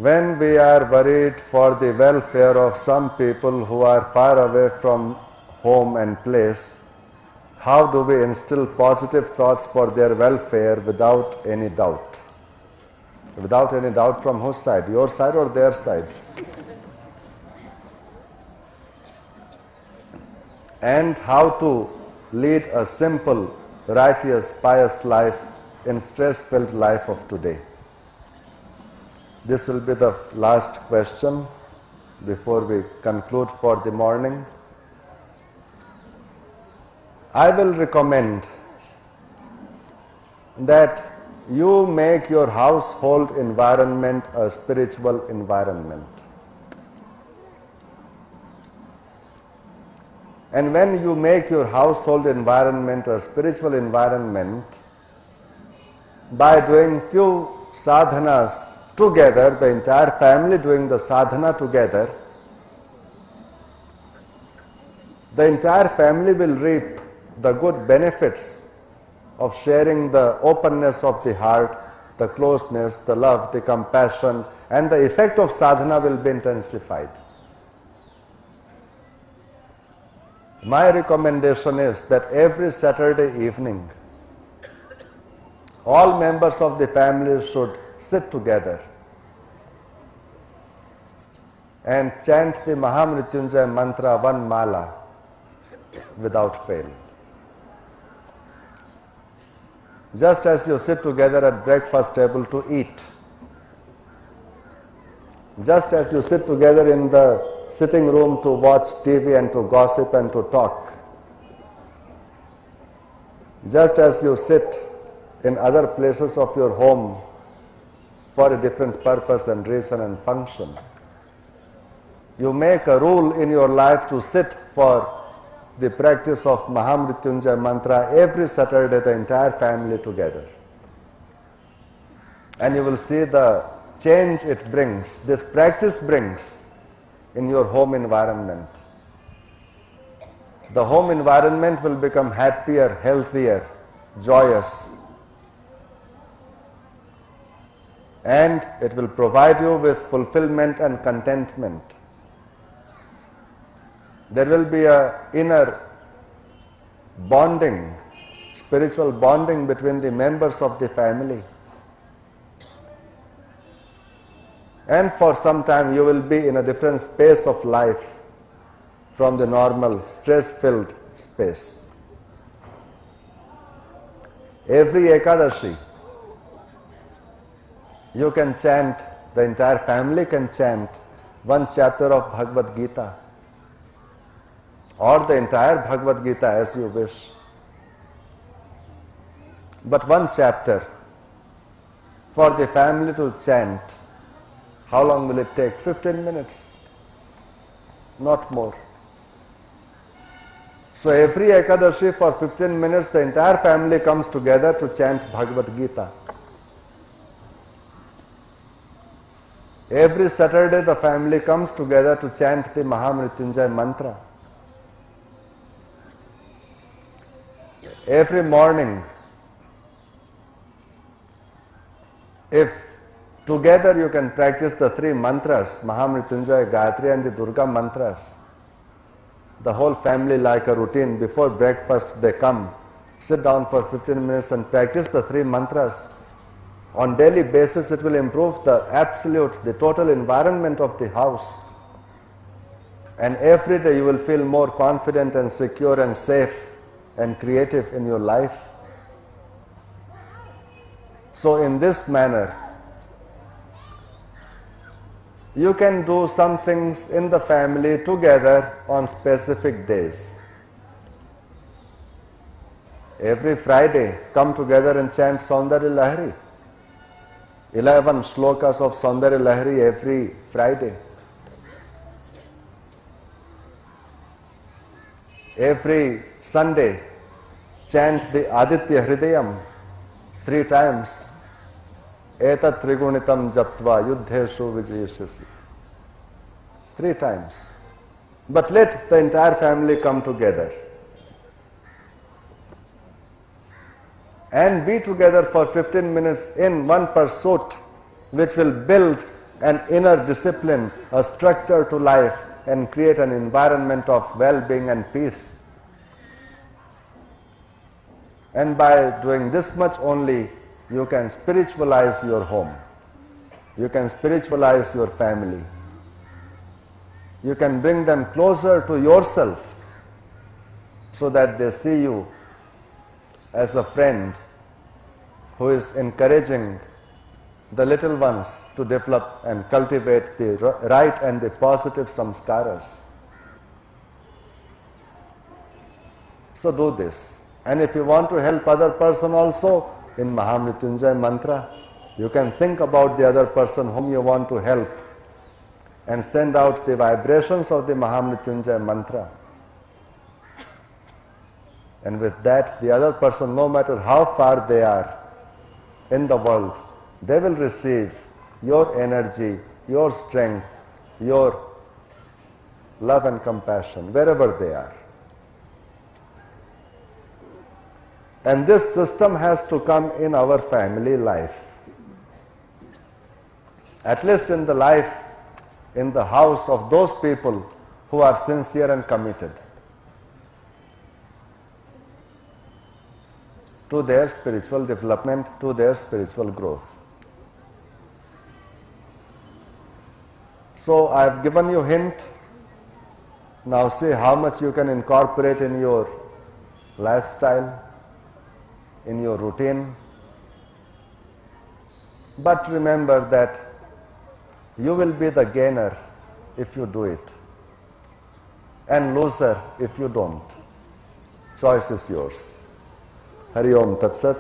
When we are worried for the welfare of some people who are far away from home and place, how do we instill positive thoughts for their welfare without any doubt? Without any doubt from whose side? Your side or their side? And how to lead a simple, righteous, pious life in stress-filled life of today. This will be the last question before we conclude for the morning. I will recommend that you make your household environment a spiritual environment. And when you make your household environment a spiritual environment, by doing few sadhanas together, the entire family doing the sadhana together, the entire family will reap the good benefits of sharing the openness of the heart, the closeness, the love, the compassion, and the effect of sadhana will be intensified. My recommendation is that every Saturday evening, all members of the family should sit together and chant the Mahamrityunjaya mantra, one mala, without fail. Just as you sit together at breakfast table to eat, just as you sit together in the sitting room to watch TV and to gossip and to talk, just as you sit in other places of your home for a different purpose and reason and function, you make a rule in your life to sit for the practice of Mahamrityunjaya mantra every Saturday, the entire family together. And you will see the change it brings, this practice brings in your home environment. The home environment will become happier, healthier, joyous. And it will provide you with fulfillment and contentment. There will be an inner bonding, spiritual bonding between the members of the family. And for some time you will be in a different space of life from the normal stress-filled space. Every Ekadashi, you can chant, the entire family can chant one chapter of Bhagavad Gita, or the entire Bhagavad Gita as you wish. But one chapter for the family to chant, how long will it take? 15 minutes, not more. So every Ekadashi for 15 minutes the entire family comes together to chant Bhagavad Gita. Every Saturday the family comes together to chant the Mahamrityunjaya mantra. Every morning, if together you can practice the three mantras, Mahamrityunjaya, Gayatri and the Durga mantras, the whole family like a routine, before breakfast they come, sit down for 15 minutes and practice the three mantras. On daily basis it will improve the absolute, the total environment of the house. And every day you will feel more confident and secure and safe and creative in your life. So in this manner, you can do some things in the family together on specific days. Every Friday, come together and chant Saundarya Lahari. 11 shlokas of Saundarya Lahari every Friday. Every Sunday, chant the Aditya Hridayam 3 times. Etat trigunitam japtva yuddheshu vijayashasi. 3 times. But let the entire family come together and be together for 15 minutes in one pursuit which will build an inner discipline, a structure to life, and create an environment of well-being and peace. And by doing this much only, you can spiritualize your home. You can spiritualize your family. You can bring them closer to yourself so that they see you as a friend who is encouraging the little ones to develop and cultivate the right and the positive samskaras. So do this. And if you want to help other person also, in Mahamrityunjay mantra, you can think about the other person whom you want to help and send out the vibrations of the Mahamrityunjay mantra. And with that, the other person, no matter how far they are in the world, they will receive your energy, your strength, your love and compassion, wherever they are. And this system has to come in our family life. At least in the life, in the house of those people who are sincere and committed to their spiritual development, to their spiritual growth. So I have given you a hint. Now see how much you can incorporate in your lifestyle, in your routine. But remember that you will be the gainer if you do it, and loser if you don't. Choice is yours. Hari Om Tat Sat.